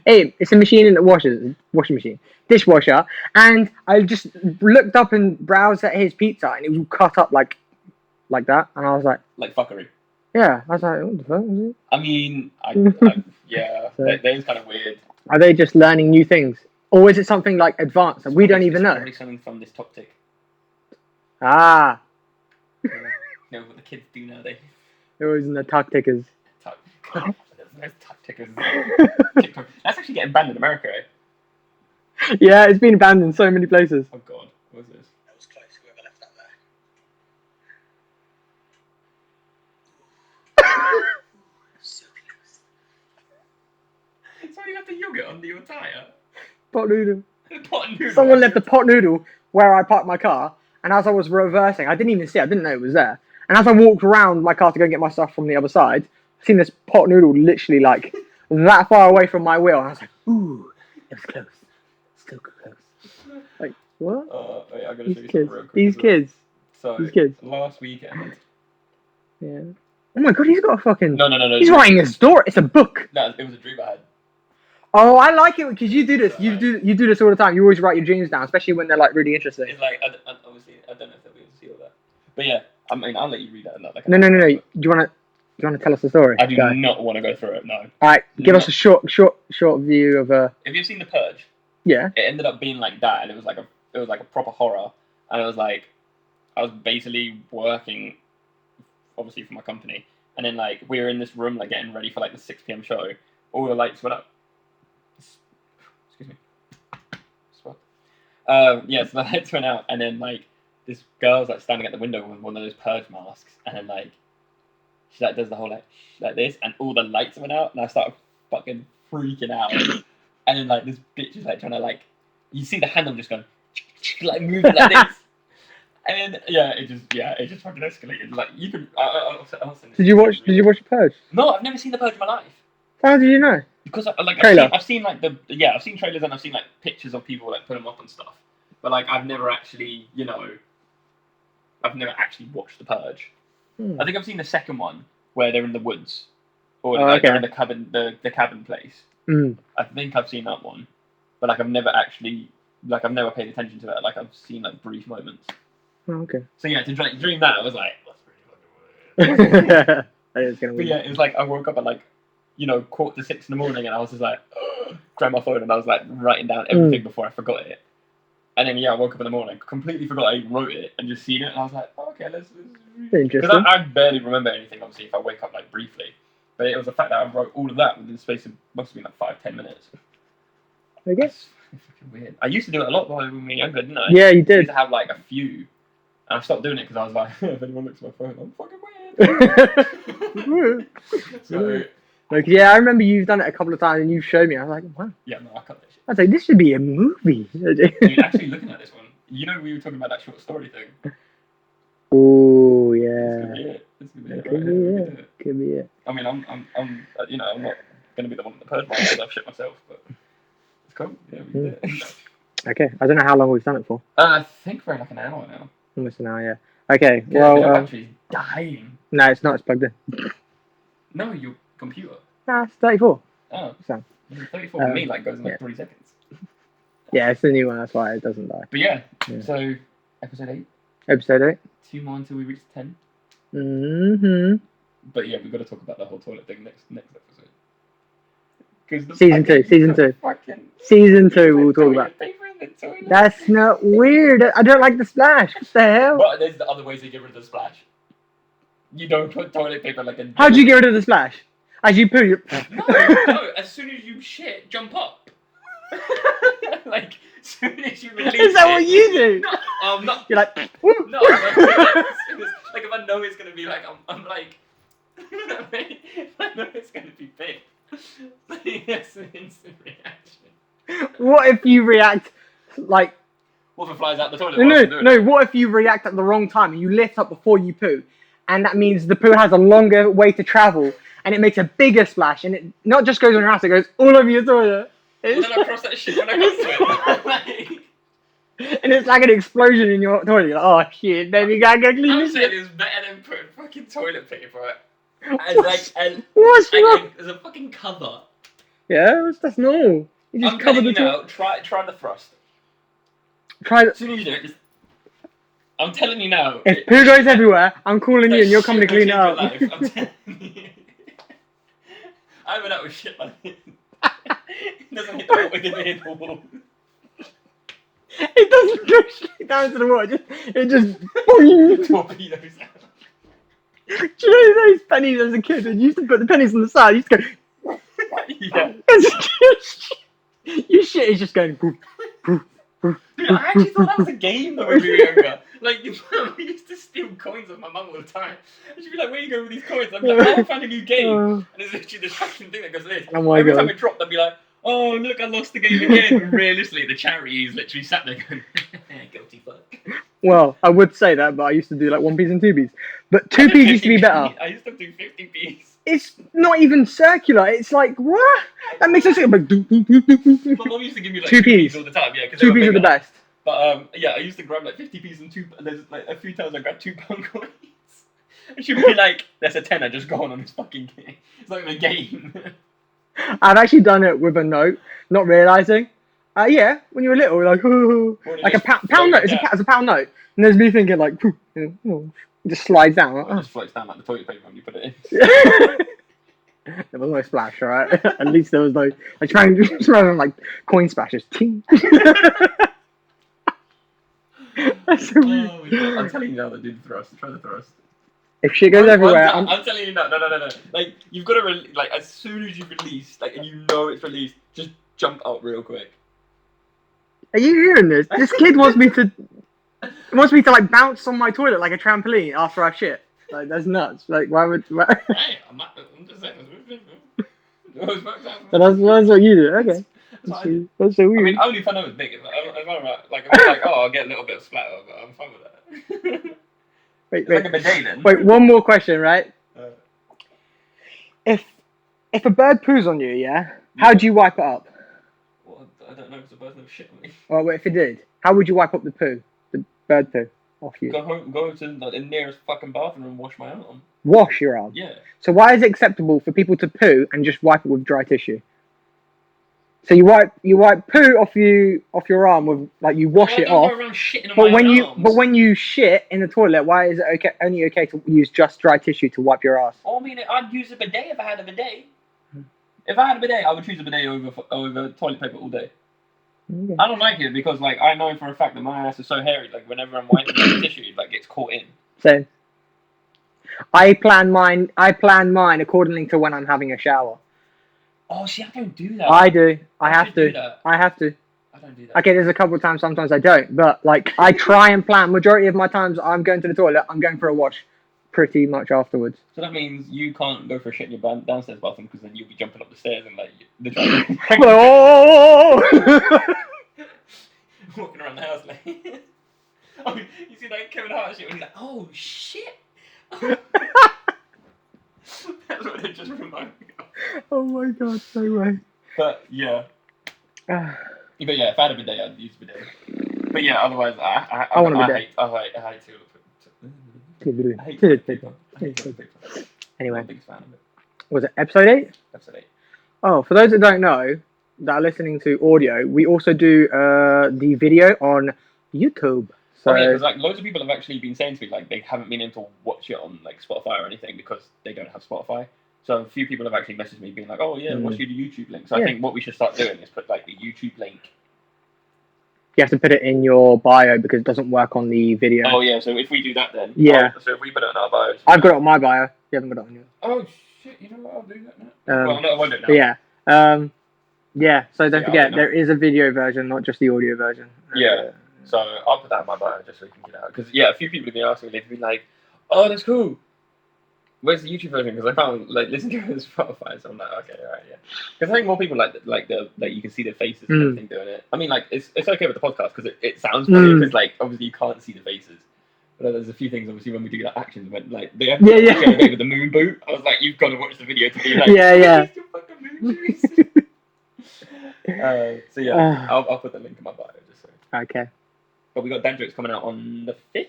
Hey, it's a machine in the washing machine, dishwasher, and I just looked up and browsed at his pizza, and it was all cut up like that, and I was like, Like fuckery. yeah, I was like, what the fuck is it? I mean, yeah, So- that is kind of weird. Are they just learning new things, or is it something like advanced that we don't even It's know? probably something from this top tick. Ah, You know what the kids do nowadays. it was in the tuck tickers. There's tuck tickers. TikTok. That's actually getting banned in America, eh? Yeah, it's been banned in so many places. Oh god, what was this? That was close, whoever left that there. So close. Somebody left the yogurt under your tyre. Pot noodle. Pot noodle. Someone left the pot noodle where I parked my car, and as I was reversing, I didn't even see it, I didn't know it was there. And as I walked around my car to go and get my stuff from the other side, I seen this pot noodle literally like that far away from my wheel, and I was like, ooh, it was close. Still close. Like, what? Wait, I gotta show These you kids. something real quick. These as well. kids. So, These kids. last weekend. Yeah. Oh my god, he's got a fucking... No. He's writing a story. It's a book. No, it was a dream I had. Oh, I like it because you do this. You do this all the time. You always write your dreams down, especially when they're like really interesting. It's like, obviously, I don't know if they'll be able to see all that. But yeah, I mean, I'll let you read that. No. Do you wanna tell us the story? I do Go. not want to go through it, no. All right, give No. us a short view of Have you seen The Purge? Yeah. It ended up being like that, and it was like a proper horror, and it was like, I was basically working, obviously for my company, and then like we were in this room like getting ready for like the 6 p.m. show. All the lights went up. Excuse me. Swap. Yeah, so the lights went out, and then like this girl's like standing at the window with one of those Purge masks, and then like she like does the whole like this, and all the lights went out, and I started fucking freaking out. And then like this bitch is like trying to like, you see the handle just going like moving like this. And then it just fucking escalated. Like you can, I'll send this Did you watch The Purge? No, I've never seen The Purge in my life. How did you know? Because like Trailer. I've seen like I've seen trailers and I've seen like pictures of people like put them up and stuff. But like I've never actually, I've never actually watched The Purge. I think I've seen the second one where they're in the woods, or like they're in the cabin, the cabin place. I think I've seen that one, but like I've never actually, like I've never paid attention to it. Like I've seen like brief moments. Oh, okay. So yeah, to dream that, I was like, that's pretty fucking weird. It's gonna But yeah, it was like I woke up at like, 5:45 in the morning, and I was just like, grabbed my phone and I was like writing down everything before I forgot it. And then I woke up in the morning, completely forgot I wrote it, and just seen it, and I was like, oh, okay, let's Interesting. because I barely remember anything, obviously, if I wake up like briefly. But it was the fact that I wrote all of that within the space of must have been like 5-10 minutes. I guess. That's fucking weird. I used to do it a lot when we were younger, didn't I? Yeah, you I used did. to have like a few, and I stopped doing it because I was like, if anyone looks at my phone, I'm fucking weird. So Like, yeah, I remember you've done it a couple of times and you've showed me. I was like, wow. yeah, no, I cut that shit. I was like, this should be a movie. Dude, actually looking at this one, we were talking about that short story thing. Oh This yeah. could be it. This could be it. Could Right be here. We it. could do it. Could be it. I mean, I'm I'm not gonna be the one with the Purge because I've shit myself, but it's cool. Yeah, we did it. Okay, I don't know how long we've done it for. I think we're like an hour now. Almost an hour, yeah. Okay, Yeah, your well, battery's dying. no, it's not. It's plugged in. No, your computer. Nah, it's 34. Oh, So, 34 for me like goes in like 3 seconds. yeah, it's the new one. That's why it doesn't die. But yeah, Yeah. so episode 8, Episode 8. 2 more until we reach 10. Mm-hmm. But yeah, we've got to talk about the whole toilet thing next episode. 'Cause the Season fucking- 2, season 2. fucking- Season 2 we'll talk toilet about. paper in the toilet. That's not weird. I don't like the splash. What the hell? But there's the other ways to get rid of the splash. You don't put toilet paper like a. How'd you get rid of the splash? As you poo, you... No. As soon as you shit, jump up. Like, as soon as you release Is that it- what you do? No, I'm not. You're like, woo. No, like, like if I know it's gonna be like, I'm like, I know it's gonna be big. Yes, an instant reaction. What if you react like... What if it flies out the toilet? while I'm doing No, what if you react at the wrong time and you lift up before you poo? And that means the poo has a longer way to travel and it makes a bigger splash and it not just goes on your ass, it goes all over your toilet. Well, then I cross that shit when I come to it. Like, And it's like an explosion in your toilet. You're like, oh shit, baby, gotta go clean I'm this saying shit. it's better than putting fucking toilet paper What's wrong? as a fucking cover. Yeah, that's normal. You just I'm cover telling the you now, try the thrust. Try As soon as you do it, just... I'm telling you now. If poo goes everywhere, I'm calling you and you're coming to clean it up. I'm telling you. I went out with shit like this. It doesn't hit the wall, it didn't hit the wall. It doesn't go straight down to the water. It just boing. Torpedoes out. Do you know those pennies as a kid? And you used to put the pennies on the side. You used to go. Yeah. Your shit is just going. Poof, poof, poof, Dude, I actually thought that was a game though when we were younger. Like, we used to steal coins off my mum all the time. And she'd be like, where you going with these coins? I'd be like, oh, I found a new game. And it's literally this fucking thing that goes like this. Oh my Every God. time it dropped, I'd be like, oh, look, I lost the game again. And realistically, the charity is literally sat there going, guilty fuck. Well, I would say that, but I used to do like 1p's and 2p's. But 2p's used to be better. I used to do 50p's. It's not even circular. It's like, what? That makes sense. Like, My mum used to give me like 2p's. 2p's all the time, yeah. 'Cause 2p's are the best. But yeah, I used to grab like 50p's and there's like a few times I grabbed £2 coins. And she'd be like, there's a tenner just going on this fucking game. It's not even a game. I've actually done it with a note, not realising. Yeah, when you were little, like, oh, like a pound note. It's a pound note. And there's me thinking like, it just slides down. Like, It just floats down like the toilet paper when you put it in. There was no splash, right? At least there was no. I try and like coin splashes. Ting. That's so weird. Oh, yeah. I'm telling you now that do the thrust. Try the thrust. If shit goes everywhere, I'm telling you no. Like, you've got to, like, as soon as you release, like, and you know it's released, just jump out real quick. Are you hearing this? This kid wants me to like bounce on my toilet like a trampoline after I shit. Like, that's nuts. Like, why would? Hey, I'm just saying. That's what you do. Okay. That's so weird. I mean, only if I know it's big. If I'm like, oh, I'll get a little bit of splatter, but I'm fine with that. Wait, like a bidet then. Wait, one more question, right? Uh, If a bird poos on you, yeah, how do you wipe it up? Well, I don't know because the bird never shit on me. Well, if it did, how would you wipe up the poo, the bird poo, off you? Go to like, the nearest fucking bathroom and wash my arm. Wash your arm. Yeah. So why is it acceptable for people to poo and just wipe it with dry tissue? So you wipe poo off your arm with, like, you wash it off. Go around shitting on But my arms. when you shit in the toilet, why is it only okay to use just dry tissue to wipe your ass? Oh, I mean, I'd use a bidet if I had a bidet. If I had a bidet, I would choose a bidet over toilet paper all day. Okay. I don't like it because, like, I know for a fact that my ass is so hairy. Like, whenever I'm wiping the tissue, it like gets caught in. So I plan mine accordingly to when I'm having a shower. Oh, see, I don't do that. I do. I have should do to. that. I have to. I don't do that. Okay, there's a couple of times sometimes I don't, but like I try and plan. Majority of my times I'm going to the toilet, I'm going for a wash pretty much afterwards. So that means you can't go for a shit in your downstairs bathroom because then you'll be jumping up the stairs and like the Oh! walking around the house like. Oh, you see that Kevin Hart shit when he's like, oh shit. That's what it just reminded me of. Oh my god, no way. But yeah. But yeah, if I had a bidet, I'd use a bidet. But yeah, otherwise, I want a bidet. I hate paper. Anyway, I'm a big fan of it. was it episode 8? Episode 8. Oh, for those that don't know, that are listening to audio, we also do the video on YouTube. So, Oh yeah, because like loads of people have actually been saying to me like they haven't been able to watch it on like Spotify or anything because they don't have Spotify. So a few people have actually messaged me being like, "Oh yeah, what's your YouTube link?" So Yeah. I think what we should start doing is put like the YouTube link. you have to put it in your bio because it doesn't work on the video. Oh yeah, so if we do that then. Yeah. So if we put it in our bios. I've got it on my bio. You haven't got it on yours. Oh shit! You know what? I'll do that now. Well, no, I won't do it now. But yeah. So don't Yeah, forget, I'll do there is a video version, not just the audio version. Yeah. So I'll put that in my bio just so we can get it out. Because yeah, a few people have been asking me, they've been like, "Oh, that's cool. Where's the YouTube version?" Because I can't like listen to it on Spotify. So I'm like, okay, alright, yeah. Because I think more people like you can see their faces and everything doing it. I mean, like it's okay with the podcast because it sounds funny because like obviously you can't see the faces. But there's a few things obviously when we do that action when like the episode with the moon boot. I was like, you've got to watch the video to be like, Yeah. "Your fucking moon boots." So yeah, I'll put the link in my bio just so. Okay. But we got dad jokes coming out on the 5th.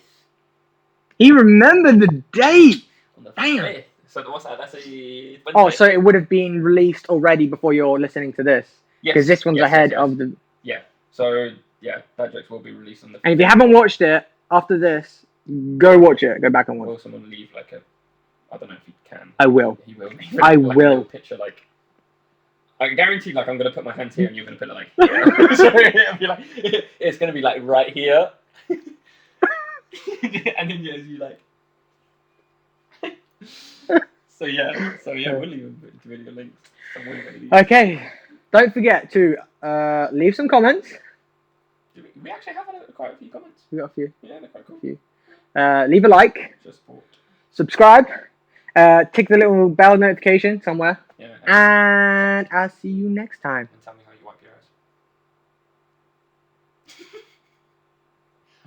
He remembered the date. On the Damn. 5th. So what's that? That's a Wednesday. Oh, so it would have been released already before you're listening to this. Because this one's ahead of the. Yeah. So yeah, dad jokes will be released on the 5th. And if you haven't watched it after this, go watch it. Go back and watch. Will someone leave like a? I don't know if he can. I will. He will. I like will. A little picture like. I guarantee, like, I'm gonna put my hands here and you're gonna put it like here. So it'll be like, it's gonna be like right here. And then you like. So yeah, we'll leave a link. Okay, don't forget to leave some comments. We actually have quite a few comments. We got a few. Yeah, they're quite cool. Leave a like. Just support. Subscribe. Tick the little bell notification somewhere. Yeah. And I'll see you next time. And tell me how you wipe your ass.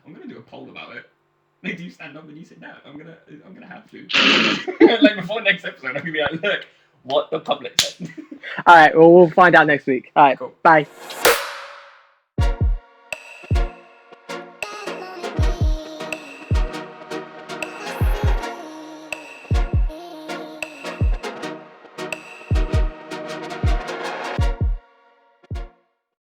I'm gonna do a poll about it. Like, do you stand up and you sit down? I'm gonna have to. Like before next episode, I'm gonna be like, look what the public said. All right. Well, we'll find out next week. All right. Cool. Bye.